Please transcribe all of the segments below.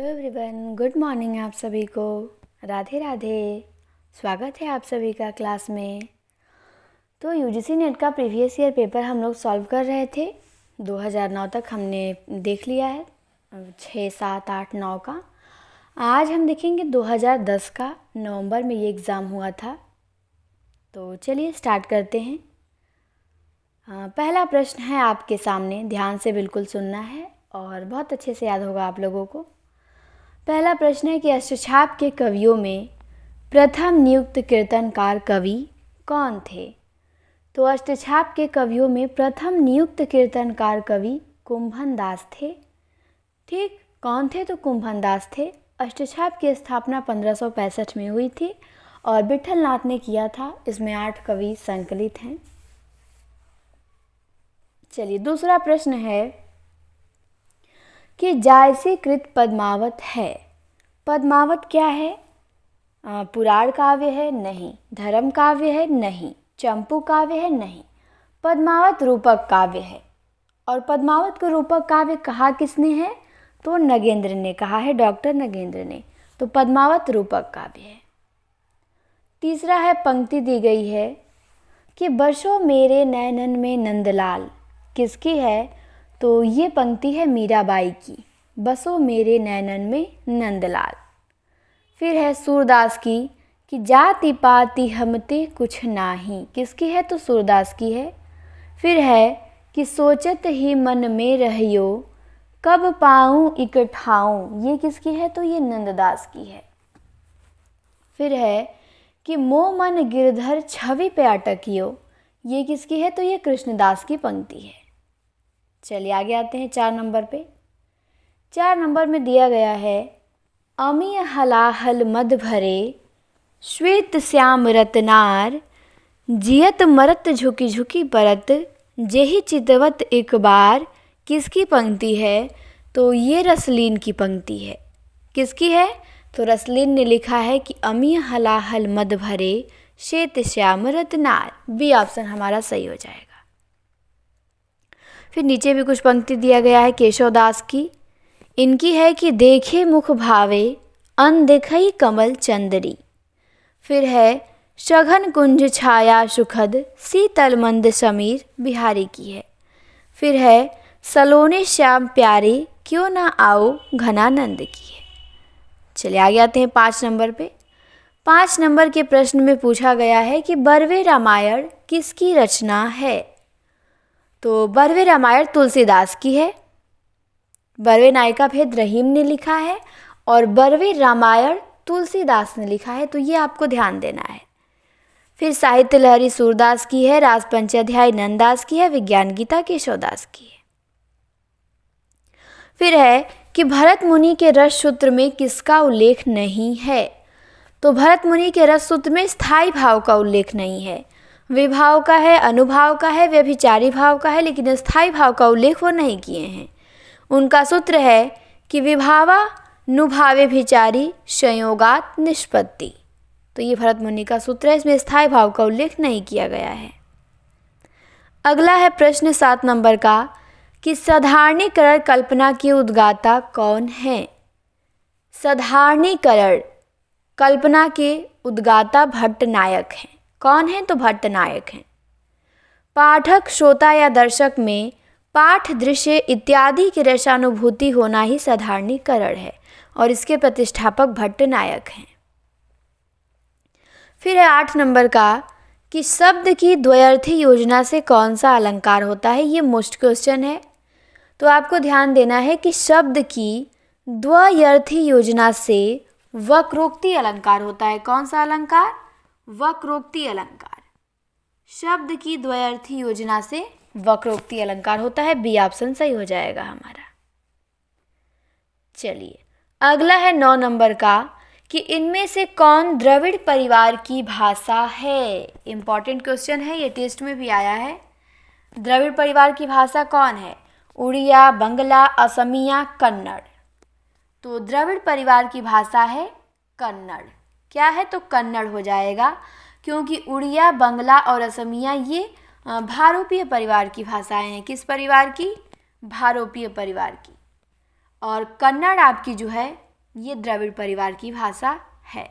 Hello everyone, good morning आप सभी को। राधे राधे। स्वागत है आप सभी का क्लास में। तो यूजीसी नेट का प्रीवियस ईयर पेपर हम लोग सॉल्व कर रहे थे। 2009 तक हमने देख लिया है, 6, 7, 8, 9 का। आज हम देखेंगे 2010 का। नवंबर में ये एग्ज़ाम हुआ था। तो चलिए स्टार्ट करते हैं। पहला प्रश्न है आपके सामने, ध्यान से बिल्कुल सुनना है और बहुत अच्छे से याद होगा आप लोगों को। पहला प्रश्न है कि अष्टछाप के कवियों में प्रथम नियुक्त कीर्तनकार कवि कौन थे। तो अष्टछाप के कवियों में प्रथम नियुक्त कीर्तनकार कवि कुंभन दास थे। ठीक, कौन थे? तो कुंभन दास थे। अष्टछाप की स्थापना 1565 में हुई थी और विठल नाथ ने किया था। इसमें 8 कवि संकलित हैं। चलिए, दूसरा प्रश्न है कि जायसीकृत पद्मावत है। पद्मावत क्या है? पुराण काव्य है? नहीं। धर्म काव्य है? नहीं। चंपू काव्य है? नहीं। पद्मावत रूपक काव्य है। और पद्मावत को रूपक काव्य कहा किसने है? तो नगेंद्र ने कहा है, डॉक्टर नगेंद्र ने। तो पद्मावत रूपक काव्य है। तीसरा है, पंक्ति दी गई है कि बसो मेरे नैनन में नंदलाल, किसकी है? तो ये पंक्ति है मीराबाई की, बसो मेरे नैनन में नंदलाल। फिर है सूरदास की कि जाति पाति हमते कुछ नाही, किसकी है? तो सूरदास की है। फिर है कि सोचत ही मन में रहियो कब पाऊँ इकठाऊँ, ये किसकी है? तो ये नंददास की है। फिर है कि मो मन गिरधर छवि पे अटकियो, ये किसकी है? तो ये कृष्णदास की पंक्ति है। चलिए आगे आते हैं 4 नंबर पे। 4 नंबर में दिया गया है अमीय हलाहल मद भरे श्वेत श्याम रतनार जियत मरत झुकी झुकी परत जेहि चितवत एक बार, किसकी पंक्ति है? तो ये रसलीन की पंक्ति है। किसकी है? तो रसलीन ने लिखा है कि अमीय हलाहल मद भरे श्वेत श्याम रतनार। बी ऑप्शन हमारा सही हो जाएगा। फिर नीचे भी कुछ पंक्ति दिया गया है केशवदास की। इनकी है कि देखे मुख भावे अनदेखई कमल चंदरी। फिर है सघन कुंज छाया सुखद शीतल मंद समीर, बिहारी की है। फिर है सलोने श्याम प्यारे क्यों ना आओ, घनानंद की है। चलिए आगे आते हैं 5 नंबर पे। 5 नंबर के प्रश्न में पूछा गया है कि बरवे रामायण किसकी रचना है। तो बरवे रामायण तुलसीदास की है। बरवे नायिका भेद रहीम ने लिखा है और बरवे रामायण तुलसीदास ने लिखा है। तो ये आपको ध्यान देना है। फिर साहित्य लहरी सूरदास की है। राजपंचाध्याय नंददास की है। विज्ञान गीता केशवदास की है। फिर है कि भरत मुनि के रस सूत्र में किसका उल्लेख नहीं है। तो भरत मुनि के रस सूत्र में स्थायी भाव का उल्लेख नहीं है। विभाव का है, अनुभाव का है, व्यभिचारी भाव का है, लेकिन स्थायी भाव का उल्लेख वो नहीं किए हैं। उनका सूत्र है कि विभावा नुभावे भिचारी संयोगात निष्पत्ति। तो ये भरत मुनि का सूत्र है, इसमें स्थायी भाव का उल्लेख नहीं किया गया है। अगला है प्रश्न 7 नंबर का कि साधारणीकरण कल्पना के उद्गाता कौन है। साधारणीकरण कल्पना के उद्गाता भट्टनायक हैं। कौन है? तो भट्टनायक हैं। पाठक, श्रोता या दर्शक में पाठ, दृश्य इत्यादि की रसानुभूति होना ही साधारणीकरण है और इसके प्रतिष्ठापक भट्टनायक हैं। फिर है 8 नंबर का कि शब्द की द्वयर्थी योजना से कौन सा अलंकार होता है। ये मोस्ट क्वेश्चन है, तो आपको ध्यान देना है कि शब्द की द्वयर्थी योजना से वक्रोक्ति अलंकार होता है। कौन सा अलंकार? वक्रोक्ति अलंकार। शब्द की द्वयर्थी योजना से वक्रोक्ति अलंकार होता है। बी ऑप्शन सही हो जाएगा हमारा। चलिए अगला है 9 नंबर का कि इनमें से कौन द्रविड़ परिवार की भाषा है। इंपॉर्टेंट क्वेश्चन है, ये टेस्ट में भी आया है। द्रविड़ परिवार की भाषा कौन है? उड़िया, बंगला, असमिया, कन्नड़। तो द्रविड़ परिवार की भाषा है कन्नड़। क्या है? तो कन्नड़ हो जाएगा, क्योंकि उड़िया, बंगला और असमिया ये भारोपीय परिवार की भाषाएं हैं। किस परिवार की? भारोपीय परिवार की। और कन्नड़ आपकी जो है ये द्रविड़ परिवार की भाषा है।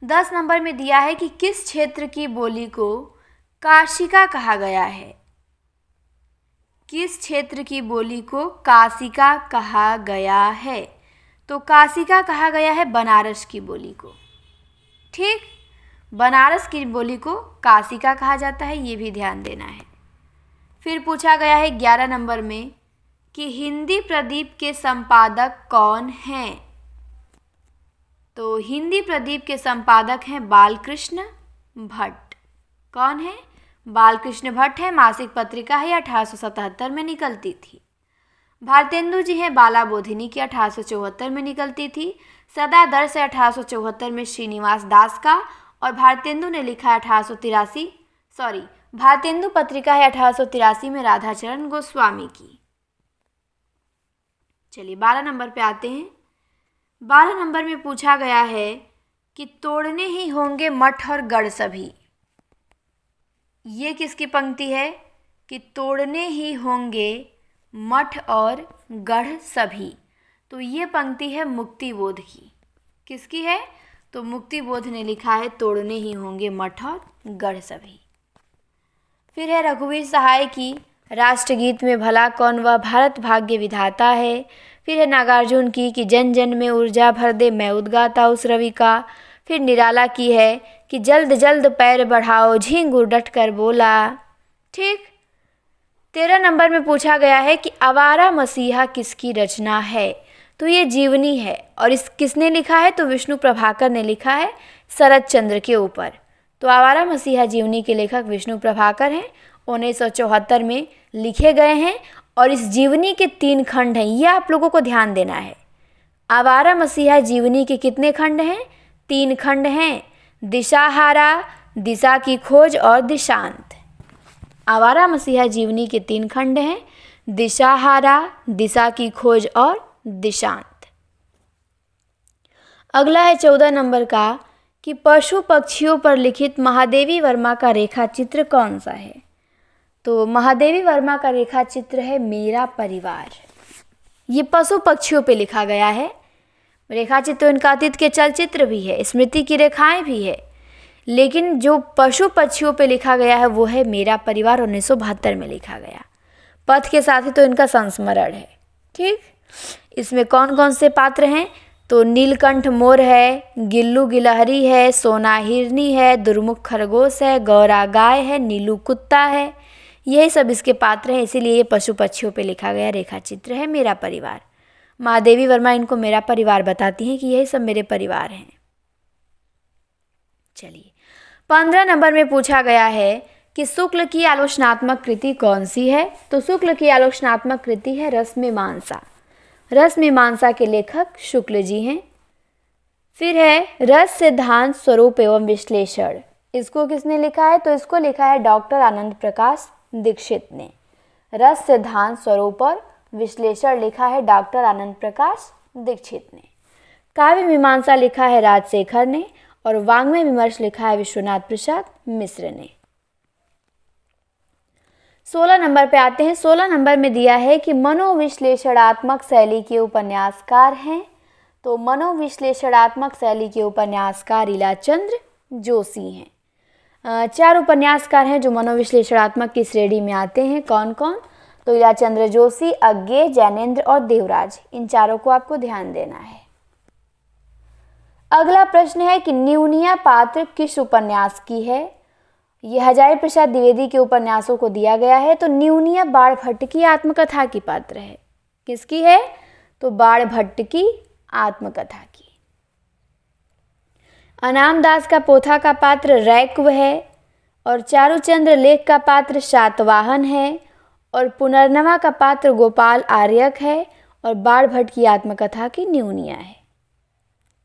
10 नंबर में दिया है कि किस क्षेत्र की बोली को काशिका कहा गया है। किस क्षेत्र की बोली को काशिका कहा गया है? तो काशिका कहा गया है बनारस की बोली को। ठीक, बनारस की बोली को काशिका कहा जाता है, ये भी ध्यान देना है। फिर पूछा गया है 11 नंबर में कि हिंदी प्रदीप के संपादक कौन हैं? तो हिंदी प्रदीप के संपादक हैं बालकृष्ण भट्ट। कौन है? बालकृष्ण भट्ट है। मासिक पत्रिका है, 1877 में निकलती थी। भारतेंदु जी हैं बाला बोधिनी की, 1874 में निकलती थी। सदा दर्श है 1874 में श्रीनिवास दास का, और भारतेंदु ने लिखा है 1883 भारतेंदु पत्रिका है 1883 में राधाचरण गोस्वामी की। चलिए 12 नंबर पे आते हैं। 12 नंबर में पूछा गया है कि तोड़ने ही होंगे मठ और गढ़ सभी। ये किसकी पंक्ति है कि तोड़ने ही होंगे मठ और गढ़ सभी? तो ये पंक्ति है मुक्तिबोध की। किसकी है? तो मुक्तिबोध ने लिखा है तोड़ने ही होंगे मठ और गढ़ सभी। फिर है रघुवीर सहाय की राष्ट्रगीत में भला कौन वह भारत भाग्य विधाता है। फिर है नागार्जुन की कि जन जन में ऊर्जा भर दे मैं उद्गाता उस रवि का। फिर निराला की है कि जल्द जल्द पैर बढ़ाओ झींगुर डट कर बोला। ठीक। 13 नंबर में पूछा गया है कि आवारा मसीहा किसकी रचना है? तो ये जीवनी है, और इस किसने लिखा है? तो विष्णु प्रभाकर ने लिखा है शरद चंद्र के ऊपर। तो आवारा मसीहा जीवनी के लेखक विष्णु प्रभाकर हैं, 1974 में लिखे गए हैं, और इस जीवनी के 3 खंड हैं। ये आप लोगों को ध्यान देना है। आवारा मसीहा जीवनी के कितने खंड हैं? 3 खंड हैं, दिशाहारा, दिशा की खोज और दिशांत। आवारा मसीहा जीवनी के 3 खंड हैं, दिशाहारा, दिशा की खोज और दिशांत। अगला है 14 नंबर का कि पशु पक्षियों पर लिखित महादेवी वर्मा का रेखा चित्र कौन सा है? तो महादेवी वर्मा का रेखा चित्र है मेरा परिवार। ये पशु पक्षियों पे लिखा गया है। रेखा चित्र इनका अतीत के चलचित्र भी है, स्मृति की रेखाएं भी है, लेकिन जो पशु पक्षियों पे लिखा गया है वो है मेरा परिवार, 1972 में लिखा गया। पथ के साथ ही तो इनका संस्मरण है। ठीक। इसमें कौन कौन से पात्र हैं? तो नीलकंठ मोर है, गिल्लू गिलहरी है, सोना हिरनी है, दुर्मुख खरगोश है, गौरा गाय है, नीलू कुत्ता है। यही सब इसके पात्र हैं, इसीलिए ये पशु पक्षियों पे लिखा गया रेखा चित्र है मेरा परिवार। महादेवी वर्मा इनको मेरा परिवार बताती हैं कि यही सब मेरे परिवार हैं। चलिए 15 नंबर में पूछा गया है कि शुक्ल की आलोचनात्मक कृति कौन सी है? तो शुक्ल की आलोचनात्मक कृति है रसमीमांसा। रसमीमांसा के लेखक शुक्ल जी हैं। फिर है रस सिद्धांत स्वरूप एवं विश्लेषण। इसको किसने लिखा है? तो इसको लिखा है डॉक्टर आनंद प्रकाश दीक्षित ने। रस सिद्धांत स्वरूप और विश्लेषण लिखा है डॉक्टर आनंद प्रकाश दीक्षित ने। काव्य मीमांसा लिखा है राजशेखर ने, और वाङ्मय विमर्श लिखा है विश्वनाथ प्रसाद मिश्र ने। 16 नंबर पे आते हैं। 16 नंबर में दिया है कि मनोविश्लेषणात्मक शैली के उपन्यासकार हैं। तो मनोविश्लेषणात्मक शैली के उपन्यासकार इलाचंद्र जोशी हैं। 4 उपन्यासकार हैं जो मनोविश्लेषणात्मक की श्रेणी में आते हैं। कौन कौन? तो इलाचंद्र जोशी, अज्ञे, जैनेन्द्र और देवराज। इन चारों को आपको ध्यान देना है। अगला प्रश्न है कि न्यूनिया पात्र किस उपन्यास की है? ये हजारी प्रसाद द्विवेदी के उपन्यासों को दिया गया है। तो न्यूनिया बाणभट्ट की आत्मकथा की पात्र है। किसकी है? तो बाणभट्ट की आत्मकथा की। अनाम दास का पोथा का पात्र रैक्व है, और चारुचंद्र लेख का पात्र शातवाहन है, और पुनर्नवा का पात्र गोपाल आर्यक है, और बाणभट्ट की आत्मकथा की न्यूनिया है।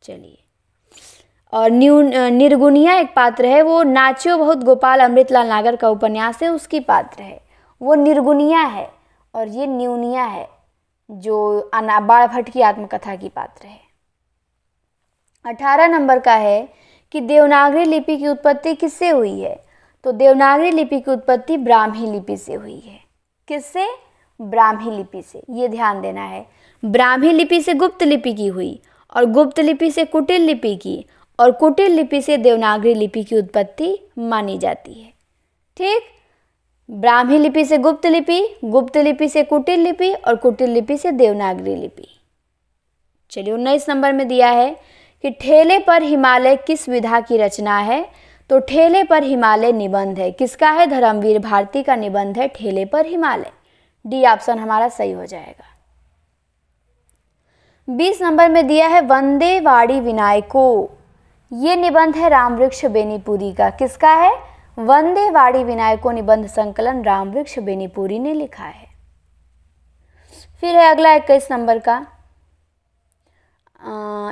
चलिए, और निर्गुनिया एक पात्र है, वो नाच्यो बहुत गोपाल अमृतलाल नागर का उपन्यास है, उसकी पात्र है, वो निर्गुनिया है, और ये न्यूनिया है जो बाणभट्ट की आत्मकथा की पात्र है। 18 नंबर का है कि देवनागरी लिपि की उत्पत्ति किससे हुई है? तो देवनागरी लिपि की उत्पत्ति ब्राह्मी लिपि से हुई है। किससे? ब्राह्मी लिपि से। ये ध्यान देना है। ब्राह्मी लिपि से गुप्त लिपि की हुई, और गुप्त लिपि से कुटिल लिपि की, और कुटिल लिपि से देवनागरी लिपि की उत्पत्ति मानी जाती है। ठीक, ब्राह्मी लिपि से गुप्त लिपि से कुटिल लिपि, और कुटिल लिपि से देवनागरी लिपि। चलिए 19 नंबर में दिया है कि ठेले पर हिमालय किस विधा की रचना है। तो ठेले पर हिमालय निबंध है। किसका है? धर्मवीर भारती का निबंध है ठेले पर हिमालय। डी ऑप्शन हमारा सही हो जाएगा। 20 नंबर में दिया है वंदे वाड़ी विनायको। ये निबंध है रामवृक्ष बेनीपुरी का। किसका है? वंदे वाड़ी विनायको निबंध संकलन रामवृक्ष बेनीपुरी ने लिखा है। फिर है अगला 21 नंबर का।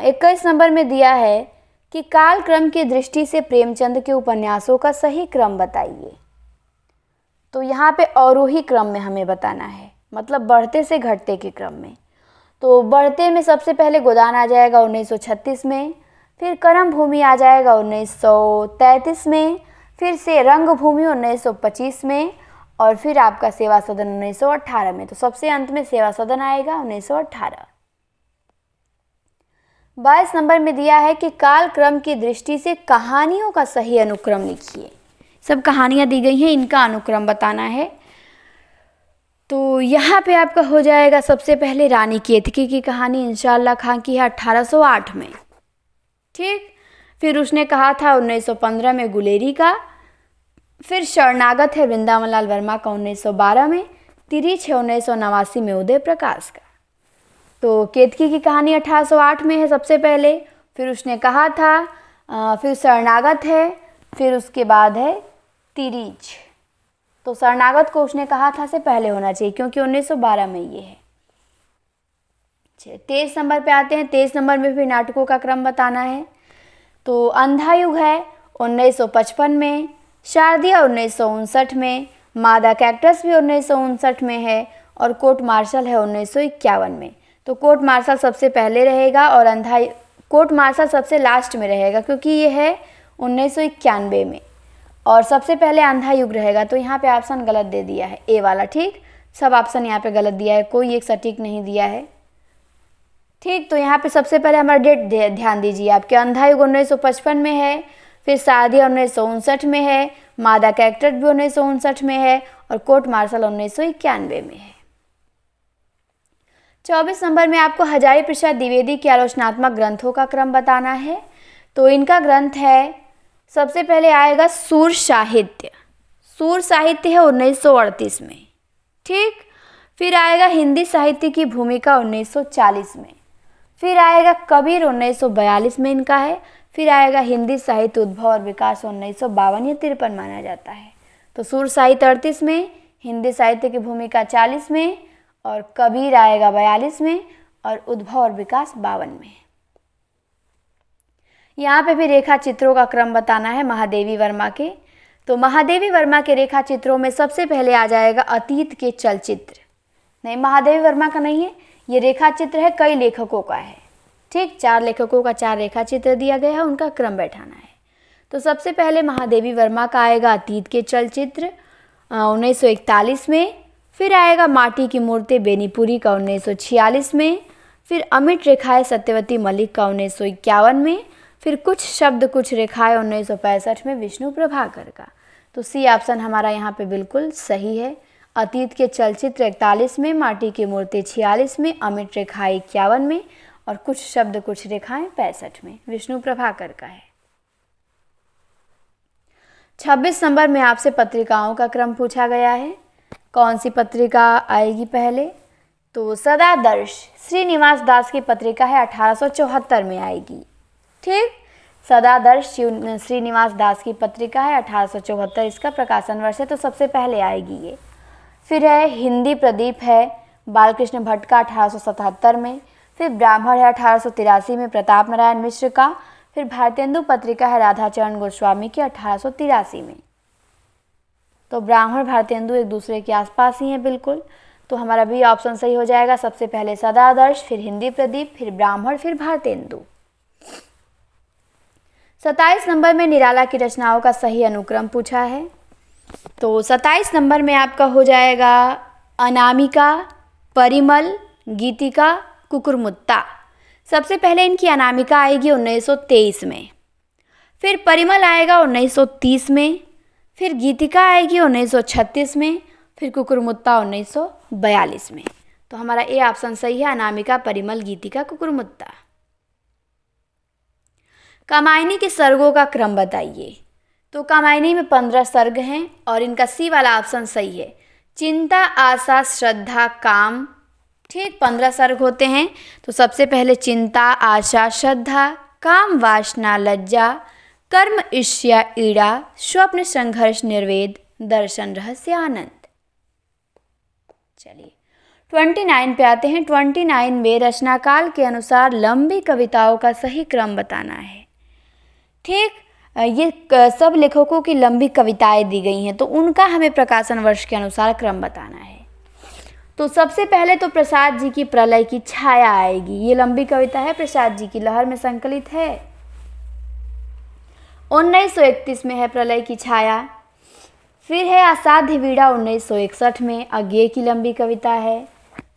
21 नंबर में दिया है कि काल क्रम की दृष्टि से प्रेमचंद के उपन्यासों का सही क्रम बताइए। तो यहाँ पे अवरोही क्रम में हमें बताना है, मतलब बढ़ते से घटते के क्रम में। तो बढ़ते में सबसे पहले गोदान आ जाएगा 1936 में, फिर करम भूमि आ जाएगा 1933 में, फिर से रंगभूमि 1925 में, और फिर आपका सेवा सदन 1918 में। तो सबसे अंत में सेवा सदन आएगा 1918। 22 नंबर में दिया है कि काल क्रम की दृष्टि से कहानियों का सही अनुक्रम लिखिए। सब कहानियाँ दी गई हैं, इनका अनुक्रम बताना है। तो यहाँ पे आपका हो जाएगा सबसे पहले रानी केतकी की कहानी इंशाअल्लाह खां की है 1808 में। ठीक, फिर उसने कहा था 1915 में गुलेरी का। फिर शरणागत है वृंदावन लाल वर्मा का 1912 में। तिरिछ है 1989 में उदय प्रकाश का। तो केतकी की कहानी 1808 में है सबसे पहले, फिर उसने कहा था, फिर शरणागत है, फिर उसके बाद है तिरिछ। तो शरणागत को उसने कहा था से पहले होना चाहिए क्योंकि 1912 में ये है। 23 नंबर पे आते हैं। 23 नंबर में भी नाटकों का क्रम बताना है। तो अंधा युग है 1955 में, शारदिया 1959 में, मादा कैक्टस भी 1959 में है, और कोर्ट मार्शल है 1951 में। तो कोर्ट मार्शल सबसे पहले रहेगा और कोर्ट मार्शल सबसे लास्ट में रहेगा क्योंकि ये है 1991 में, और सबसे पहले अंधा युग रहेगा। तो यहाँ पे ऑप्शन गलत दे दिया है, ए वाला। ठीक, सब ऑप्शन यहाँ पे गलत दिया है, कोई एक सटीक नहीं दिया है। ठीक, तो यहाँ पे सबसे पहले हमारा डेट ध्यान दीजिए आपके। अंधा युग 1955 में है, फिर शारदिया 1959 में है, मादा कैक्टस भी 1959 में है, और कोर्ट मार्शल 1991 में है। 24 नंबर में आपको हजारी प्रसाद द्विवेदी के आलोचनात्मक ग्रंथों का क्रम बताना है। तो इनका ग्रंथ है, सबसे पहले आएगा सूर साहित्य। सूर साहित्य है 1938 में। ठीक, फिर आएगा हिंदी साहित्य की भूमिका 1940 में, फिर आएगा कबीर 1942 में इनका है, फिर आएगा हिंदी साहित्य उद्भव और विकास 1952 या 53 माना जाता है। तो सूर साहित्य 38 में, हिंदी साहित्य की भूमिका 40 में, और कबीर आएगा 42 में, और उद्भव और विकास 52 में। यहाँ पे भी रेखा चित्रों का क्रम बताना है महादेवी वर्मा के। तो महादेवी वर्मा के रेखा चित्रों में सबसे पहले आ जाएगा अतीत के चलचित्र। नहीं, महादेवी वर्मा का नहीं है, ये रेखा चित्र है, कई लेखकों का है। ठीक, 4 लेखकों का 4 रेखा चित्र दिया गया है, उनका क्रम बैठाना है। तो सबसे पहले महादेवी वर्मा का आएगा अतीत के चलचित्र 1941 में, फिर आएगा माटी की मूर्ति बेनीपुरी का 1946 में, फिर अमिट रेखाएं सत्यवती मलिक का 1951 में, फिर कुछ शब्द कुछ रेखाएं 1965 में विष्णु प्रभाकर का। तो सी ऑप्शन हमारा यहाँ पे बिल्कुल सही है। अतीत के चलचित्र 41 में, माटी की मूर्ति 46 में, अमिट रेखाएं 51 में, और कुछ शब्द कुछ रेखाएं 65 में, विष्णु प्रभाकर का है। 26 नंबर में आपसे पत्रिकाओं का क्रम पूछा गया है। कौन सी पत्रिका आएगी पहले? तो सदादर्श श्रीनिवास दास की पत्रिका है, 1874 में आएगी। ठीक, सदादर्श श्रीनिवास दास की पत्रिका है, 1874 इसका प्रकाशन वर्ष है, तो सबसे पहले आएगी ये। फिर है हिंदी प्रदीप है बालकृष्ण भट्ट का 1877 में, फिर ब्राह्मण है 1883 में प्रताप नारायण मिश्र का, फिर भारतेंदु पत्रिका है राधाचरण गोस्वामी की 1883 में। तो ब्राह्मण भारतेंदु एक दूसरे के आसपास ही हैं बिल्कुल। तो हमारा भी ऑप्शन सही हो जाएगा। सबसे पहले सदादर्श, फिर हिंदी प्रदीप, फिर ब्राह्मण, फिर भारतेंदु। 27 नंबर में निराला की रचनाओं का सही अनुक्रम पूछा है। तो 27 नंबर में आपका हो जाएगा अनामिका, परिमल, गीतिका, कुकुरमुत्ता। सबसे पहले इनकी अनामिका आएगी 1923 में, फिर परिमल आएगा 1930 में, फिर गीतिका आएगी 1936 में, फिर कुकुरमुत्ता 1942 में। तो हमारा ए ऑप्शन सही है, अनामिका, परिमल, गीतिका, कुकुरमुत्ता। कामायनी के सर्गों का क्रम बताइए। तो कामायनी में 15 सर्ग हैं और इनका सी वाला ऑप्शन सही है। चिंता, आशा, श्रद्धा, काम, ठीक 15 सर्ग होते हैं। तो सबसे पहले चिंता, आशा, श्रद्धा, काम, वासना, लज्जा, कर्म, ईर्ष्या, ईड़ा, स्वप्न, संघर्ष, निर्वेद, दर्शन, रहस्य, आनंद। चलिए 29 पे आते हैं। 29 में रचनाकाल के अनुसार लंबी कविताओं का सही क्रम बताना है। ठीक, ये सब लेखकों की लंबी कविताएं दी गई हैं, तो उनका हमें प्रकाशन वर्ष के अनुसार क्रम बताना है। तो सबसे पहले तो प्रसाद जी की प्रलय की छाया आएगी। ये लंबी कविता है, प्रसाद जी की लहर में संकलित है। 1931 में है प्रलय की छाया। फिर है असाध्य वीणा 1961 में, अज्ञेय की लंबी कविता है।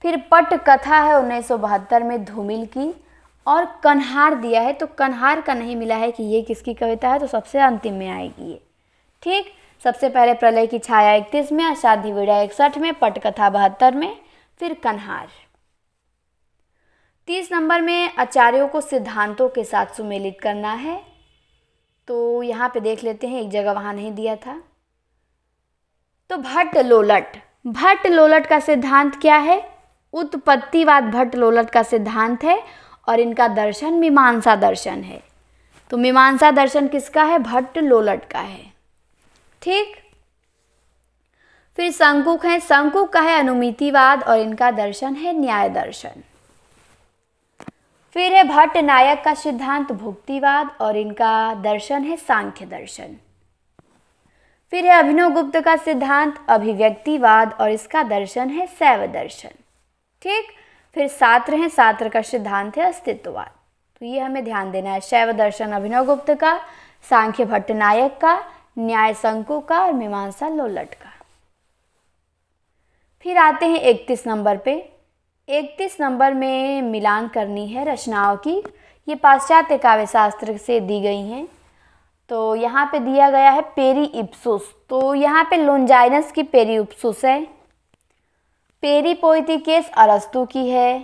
फिर पट कथा है 1972 में, धूमिल की। और कन्हार दिया है, तो कन्हार का नहीं मिला है कि ये किसकी कविता है, तो सबसे अंतिम में आएगी ये। ठीक, सबसे पहले प्रलय की छाया 31 में, असाध्य वीणा 61 में, पटकथा 72 में, फिर कन्हार। 30 नंबर में आचार्यों को सिद्धांतों के साथ सुमेलित करना है। तो यहाँ पे देख लेते हैं, एक जगह वहाँ नहीं दिया था। तो भट्ट लोलट, भट्ट लोलट का सिद्धांत क्या है? उत्पत्तिवाद भट्ट लोलट का सिद्धांत है और इनका दर्शन मीमांसा दर्शन है। तो मीमांसा दर्शन किसका है? भट्ट लोलट का है। ठीक, फिर शंकुक है, शंकुक का है अनुमितिवाद और इनका दर्शन है न्याय दर्शन। फिर है भट्ट नायक का सिद्धांत भुक्तिवाद और इनका दर्शन है सांख्य दर्शन। फिर है अभिनव गुप्त का सिद्धांत अभिव्यक्तिवाद और इसका दर्शन है शैव दर्शन। ठीक, फिर सात्र है, सात्र का सिद्धांत है अस्तित्ववाद। तो ये हमें ध्यान देना है, शैव दर्शन अभिनव गुप्त का, सांख्य भट्ट नायक का, न्याय शंकु का और मीमांसा लोलट का। फिर आते हैं 31 नंबर पे। 31 नंबर में मिलान करनी है रचनाओं की। ये पाश्चात्य काव्य शास्त्र से दी गई हैं। तो यहाँ पे दिया गया है पेरी इप्सुस, तो यहाँ पे लोंजाइनस की पेरी इप्सुस है। पेरी पोएटिकेस अरस्तु की है।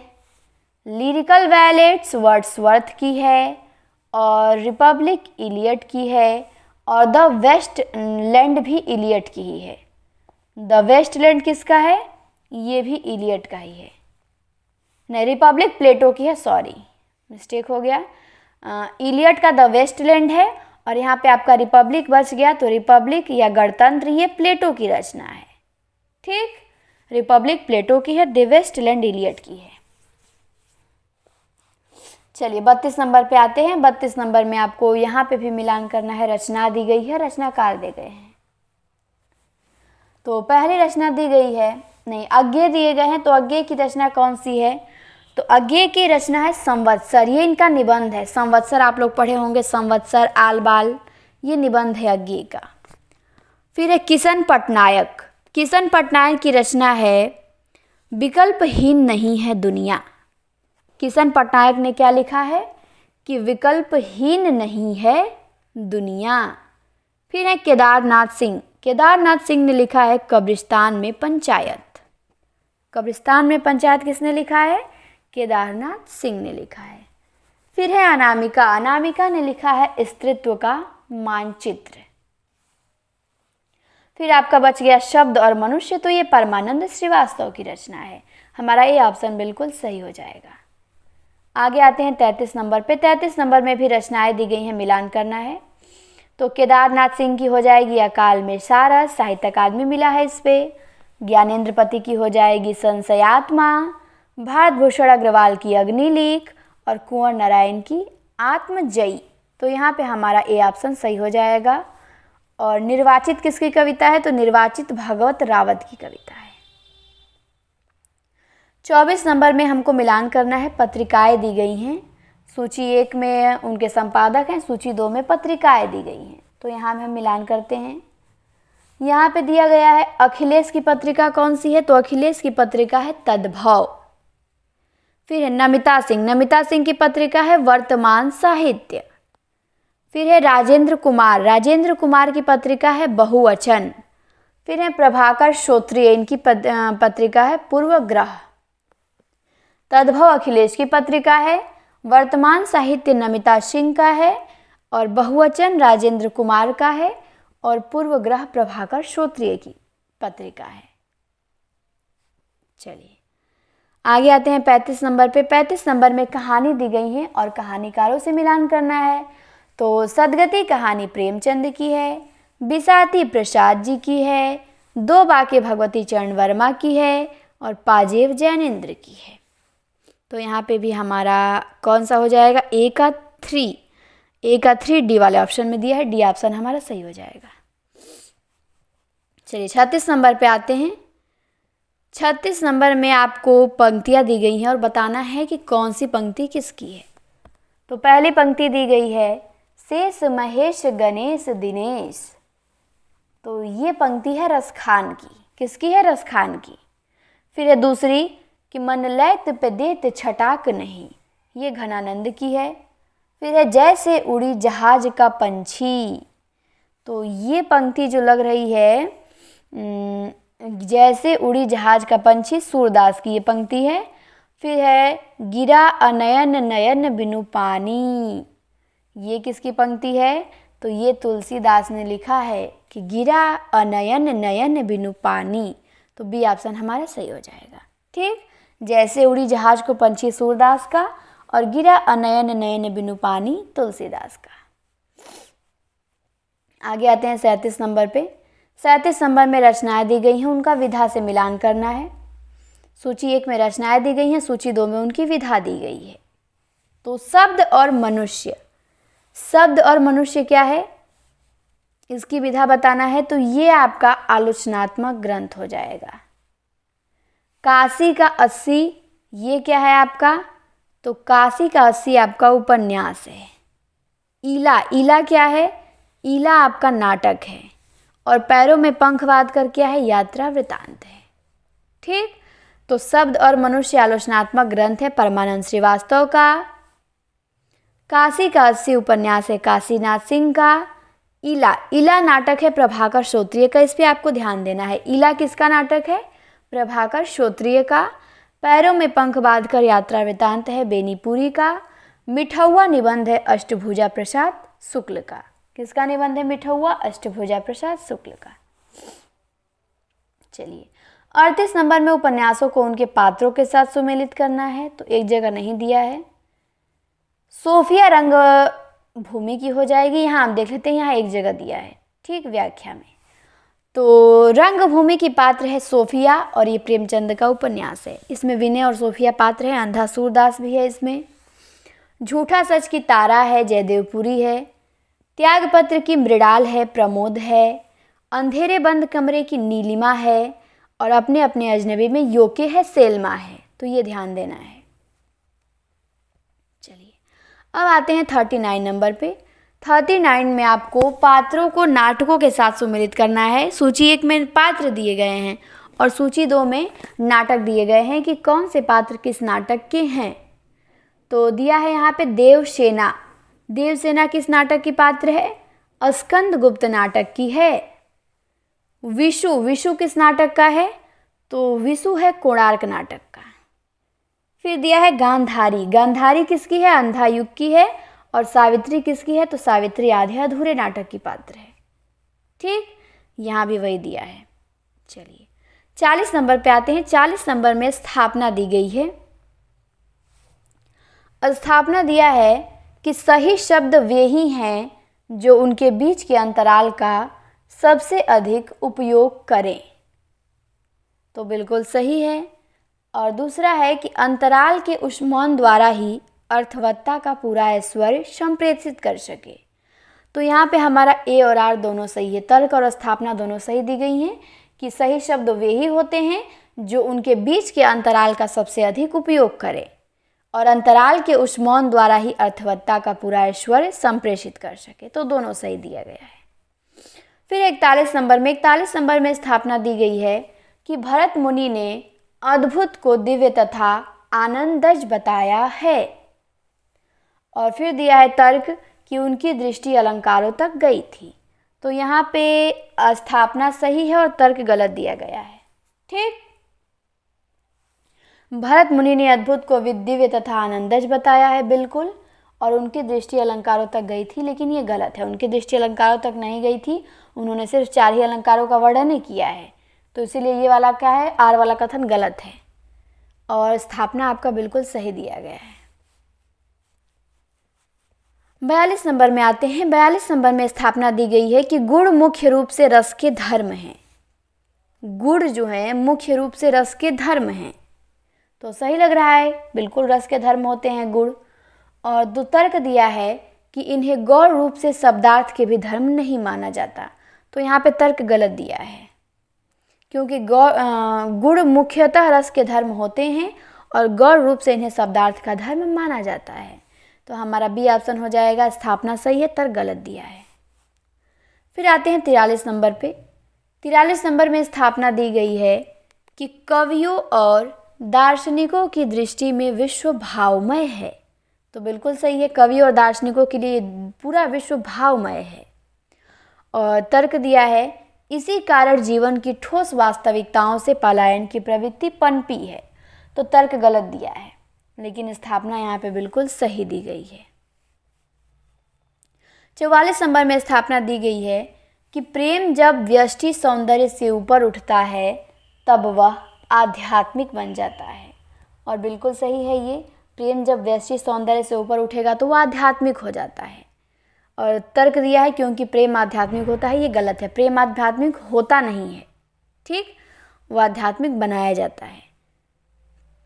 लिरिकल वैलेट्स वर्ड्सवर्थ की है और रिपब्लिक इलियट की है और द वेस्टलैंड भी इलियट की ही है। द वेस्टलैंड किसका है? ये भी इलियट का ही है। नहीं, रिपब्लिक प्लेटो की है, सॉरी मिस्टेक हो गया। इलियट का द वेस्टलैंड है और यहाँ पे आपका रिपब्लिक बच गया, तो रिपब्लिक या गणतंत्र ये प्लेटो की रचना है। ठीक, रिपब्लिक प्लेटो की है, द वेस्टलैंड इलियट की है। चलिए 32 नंबर पे आते हैं। 32 नंबर में आपको यहाँ पे भी मिलान करना है। रचना दी गई है, रचनाकार दे गए हैं। तो पहली रचना दी गई है, नहीं अज्ञेय दिए गए हैं। तो अज्ञेय की रचना कौन सी है? तो अज्ञेय की रचना है संवत्सर। ये इनका निबंध है। संवत्सर आप लोग पढ़े होंगे, संवत्सर, आल बाल, ये निबंध है अज्ञेय का। फिर है किशन पटनायक। किशन पटनायक की रचना है विकल्पहीन नहीं है दुनिया। किशन पटनायक ने क्या लिखा है कि विकल्पहीन नहीं है दुनिया। फिर है केदारनाथ सिंह। केदारनाथ सिंह ने लिखा है कब्रिस्तान में पंचायत। कब्रिस्तान में पंचायत किसने लिखा है? केदारनाथ सिंह ने लिखा है। फिर है अनामिका। अनामिका ने लिखा है स्त्रीत्व का मानचित्र। फिर आपका बच गया शब्द और मनुष्य, तो ये परमानंद श्रीवास्तव की रचना है। हमारा ये ऑप्शन बिल्कुल सही हो जाएगा। आगे आते हैं 33 नंबर पे। 33 नंबर में भी रचनाएं दी गई हैं, मिलान करना है। तो केदारनाथ सिंह की हो जाएगी अकाल में सारस, साहित्य अकादमी मिला है इस पे। ज्ञानेंद्रपति की हो जाएगी संशयात्मा, भारत भूषण अग्रवाल की अग्निलेख और कुंवर नारायण की आत्मजयी। तो यहाँ पे हमारा ए ऑप्शन सही हो जाएगा। और निर्वाचित किसकी कविता है? तो निर्वाचित भागवत रावत की कविता है। 24 नंबर में हमको मिलान करना है। पत्रिकाएं दी गई हैं। सूची 1 में उनके संपादक हैं, सूची 2 में पत्रिकाएं दी गई हैं। तो यहाँ हम मिलान करते हैं। यहाँ पे दिया गया है अखिलेश की पत्रिका कौन सी है? तो अखिलेश की पत्रिका है तद्भव। फिर है नमिता सिंह, नमिता सिंह की पत्रिका है वर्तमान साहित्य। फिर है राजेंद्र कुमार, राजेंद्र कुमार की पत्रिका है बहुवचन। फिर है प्रभाकर श्रोत्रिय, इनकी पत्रिका है पूर्वग्रह। तद्भव अखिलेश की पत्रिका है वर्तमान साहित्य, नमिता सिंह का है, और बहुवचन राजेंद्र कुमार का है, और पूर्वग्रह प्रभाकर श्रोत्रिय की पत्रिका है। चलिए आगे आते हैं 35 नंबर पे। 35 नंबर में कहानी दी गई है और कहानीकारों से मिलान करना है। तो सदगति कहानी प्रेमचंद की है, बिसाती प्रसाद जी की है, दो बाके भगवती चरण वर्मा की है, और पाजेव जैनेन्द्र की है। तो यहाँ पे भी हमारा कौन सा हो जाएगा, ए का 3 डी वाले ऑप्शन में दिया है, डी ऑप्शन हमारा सही हो जाएगा। चलिए 36 नंबर पे आते हैं। 36 नंबर में आपको पंक्तियाँ दी गई हैं और बताना है कि कौन सी पंक्ति किसकी है। तो पहली पंक्ति दी गई है शेष महेश गणेश दिनेश। तो ये पंक्ति है रसखान की। किसकी है, रसखान की। फिर है दूसरी कि मन लैत पे देत छटाक नहीं, ये घनानंद की है। फिर है जैसे उड़ी जहाज का पंछी। तो ये पंक्ति जो लग रही है जैसे उड़ी जहाज का पंछी, सूरदास की ये पंक्ति है। फिर है गिरा अनयन नयन बिनु पानी, ये किसकी पंक्ति है, तो ये तुलसीदास ने लिखा है कि गिरा अनयन नयन बिनु पानी। तो बी ऑप्शन हमारा सही हो जाएगा। ठीक, जैसे उड़ी जहाज को पंछी सूरदास का, और गिरा अनयन नयन बिनु पानी तुलसीदास का। आगे आते हैं 37 नंबर पे। 37 नंबर में रचनाएं दी गई हैं, उनका विधा से मिलान करना है। सूची 1 में रचनाएं दी गई हैं, सूची 2 में उनकी विधा दी गई है। तो शब्द और मनुष्य, शब्द और मनुष्य क्या है, इसकी विधा बताना है। तो ये आपका आलोचनात्मक ग्रंथ हो जाएगा। काशी का 80, ये क्या है आपका, तो काशी का 80 आपका उपन्यास है। ईला, ईला क्या है, ईला आपका नाटक है। और पैरों में पंख बांध कर क्या है, यात्रा वृतांत है। ठीक, तो शब्द और मनुष्य आलोचनात्मक ग्रंथ है परमानंद श्रीवास्तव का। काशी का 80 उपन्यास है काशीनाथ सिंह का। ईला, ईला नाटक है प्रभाकर श्रोत्रिय का, इस पे आपको ध्यान देना है। ईला किसका नाटक है, प्रभाकर श्रोत्रिय का। पैरों में पंख बांध कर यात्रा वृतांत है बेनीपुरी का। मिठौआ निबंध है अष्टभुजा प्रसाद शुक्ल का। किसका निबंध है, मिठौआ, अष्टभुजा प्रसाद शुक्ल का। चलिए 38 नंबर में उपन्यासों को उनके पात्रों के साथ सुमेलित करना है। तो एक जगह नहीं दिया है, सोफिया रंग भूमि की हो जाएगी। यहाँ हम देख लेते हैं, यहाँ एक जगह दिया है। ठीक, व्याख्या में। तो रंगभूमि की पात्र है सोफिया, और ये प्रेमचंद का उपन्यास है। इसमें विनय और सोफिया पात्र है। अंधा सूरदास भी है इसमें। झूठा सच की तारा है जयदेवपुरी है। त्यागपत्र की मृणाल है प्रमोद है। अंधेरे बंद कमरे की नीलिमा है। और अपने अपने अजनबी में योके है सेल्मा है। तो ये ध्यान देना है। चलिए अब आते हैं 39 नंबर पे। 39 में आपको पात्रों को नाटकों के साथ सुमेलित करना है। सूची 1 में पात्र दिए गए हैं और सूची 2 में नाटक दिए गए हैं कि कौन से पात्र किस नाटक के हैं। तो दिया है यहाँ पे देवसेना। देवसेना किस नाटक की पात्र है, स्कंद गुप्त नाटक की है। विशु, विशु किस नाटक का है, तो विशु है कोणार्क नाटक का। फिर दिया है गांधारी। गांधारी किसकी है, अंधा युग की है। और सावित्री किसकी है, तो सावित्री आधे अधूरे नाटक की पात्र है। ठीक, यहाँ भी वही दिया है। चलिए 40 नंबर पे आते हैं। 40 नंबर में स्थापना दी गई है। स्थापना दिया है कि सही शब्द वे ही हैं जो उनके बीच के अंतराल का सबसे अधिक उपयोग करें। तो बिल्कुल सही है। और दूसरा है कि अंतराल के उस मौन द्वारा ही अर्थवत्ता का पूरा ऐश्वर्य संप्रेषित कर सके। तो यहाँ पे हमारा ए और आर दोनों सही है। तर्क और स्थापना दोनों सही दी गई हैं कि सही शब्द वे ही होते हैं जो उनके बीच के अंतराल का सबसे अधिक उपयोग करें और अंतराल के उस मौन द्वारा ही अर्थवत्ता का पूरा ऐश्वर्य संप्रेषित कर सके। तो दोनों सही दिया गया है। फिर 41 नंबर में स्थापना दी गई है कि भरत मुनि ने अद्भुत को दिव्य तथा आनंदज बताया है। और फिर दिया है तर्क कि उनकी दृष्टि अलंकारों तक गई थी। तो यहाँ पे स्थापना सही है और तर्क गलत दिया गया है। ठीक। भरत मुनि ने अद्भुत को दिव्य तथा आनंदज बताया है, बिल्कुल। और उनकी दृष्टि अलंकारों तक गई थी, लेकिन ये गलत है। उनकी दृष्टि अलंकारों तक नहीं गई थी, उन्होंने सिर्फ 4 ही अलंकारों का वर्णन ही किया है। तो इसीलिए ये वाला क्या है, आर वाला कथन गलत है। और स्थापना आपका बिल्कुल सही दिया गया है। 42 नंबर में आते हैं। 42 नंबर में स्थापना दी गई है कि गुण मुख्य रूप से रस के धर्म हैं। गुण जो है मुख्य रूप से रस के धर्म हैं। तो सही लग रहा है, बिल्कुल रस के धर्म होते हैं गुण। और दो तर्क दिया है कि इन्हें गौण रूप से शब्दार्थ के भी धर्म नहीं माना जाता। तो यहाँ पे तर्क गलत दिया है, क्योंकि गुण मुख्यतः रस के धर्म होते हैं और गौण रूप से इन्हें शब्दार्थ का धर्म माना जाता है। तो हमारा बी ऑप्शन हो जाएगा, स्थापना सही है, तर्क गलत दिया है। फिर आते हैं 43 नंबर पे। 43 नंबर में स्थापना दी गई है कि कवियों और दार्शनिकों की दृष्टि में विश्व भावमय है। तो बिल्कुल सही है, कवि और दार्शनिकों के लिए पूरा विश्व भावमय है। और तर्क दिया है, इसी कारण जीवन की ठोस वास्तविकताओं से पलायन की प्रवृत्ति पनपी है। तो तर्क गलत दिया है, लेकिन स्थापना यहाँ पे बिल्कुल सही दी गई है। 44 नंबर में स्थापना दी गई है कि प्रेम जब व्यष्टि सौंदर्य से ऊपर उठता है तब वह आध्यात्मिक बन जाता है। और बिल्कुल सही है ये, प्रेम जब व्यष्टि सौंदर्य से ऊपर उठेगा तो वह आध्यात्मिक हो जाता है। और तर्क दिया है क्योंकि प्रेम आध्यात्मिक होता है, ये गलत है। प्रेम आध्यात्मिक होता नहीं है, ठीक, वो आध्यात्मिक बनाया जाता है।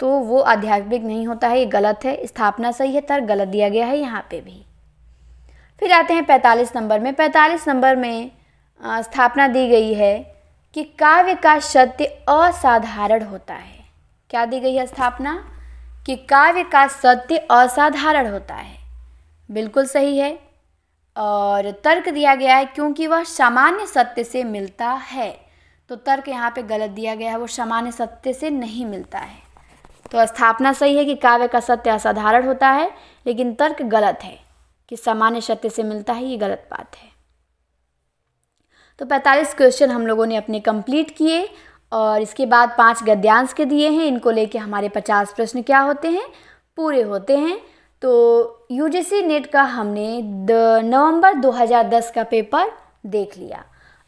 तो वो आध्यात्मिक नहीं होता है, ये गलत है। स्थापना सही है, तर्क गलत दिया गया है यहाँ पे भी। फिर आते हैं 45 नंबर में। 45 नंबर में स्थापना दी गई है कि काव्य का सत्य असाधारण होता है। क्या दी गई है स्थापना? कि काव्य का सत्य असाधारण होता है। बिल्कुल सही है। और तर्क दिया गया है क्योंकि वह सामान्य सत्य से मिलता है। तो तर्क यहाँ पे गलत दिया गया है, वो सामान्य सत्य से नहीं मिलता है। तो स्थापना सही है कि काव्य का सत्य असाधारण होता है, लेकिन तर्क गलत है कि सामान्य सत्य से मिलता है, ये गलत बात है। तो 45 क्वेश्चन हम लोगों ने अपने कंप्लीट किए और इसके बाद 5 गद्यांश के दिए हैं। इनको लेके हमारे 50 प्रश्न क्या होते हैं, पूरे होते हैं। तो यूजीसी नेट का हमने नवंबर 2010 का पेपर देख लिया।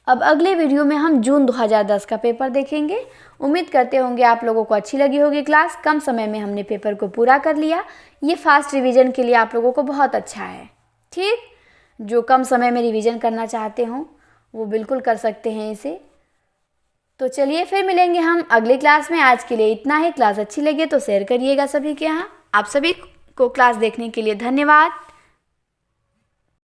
अब अगले वीडियो में हम जून 2010 का पेपर देखेंगे। उम्मीद करते होंगे आप लोगों को अच्छी लगी होगी क्लास। कम समय में हमने पेपर को पूरा कर लिया। ये फास्ट रिवीजन के लिए आप लोगों को बहुत अच्छा है, ठीक। जो कम समय में रिवीजन करना चाहते हों वो बिल्कुल कर सकते हैं इसे। तो चलिए फिर मिलेंगे हम अगली क्लास में। आज के लिए इतना ही। क्लास अच्छी लगे तो शेयर करिएगा सभी के यहाँ। आप सभी को क्लास देखने के लिए धन्यवाद।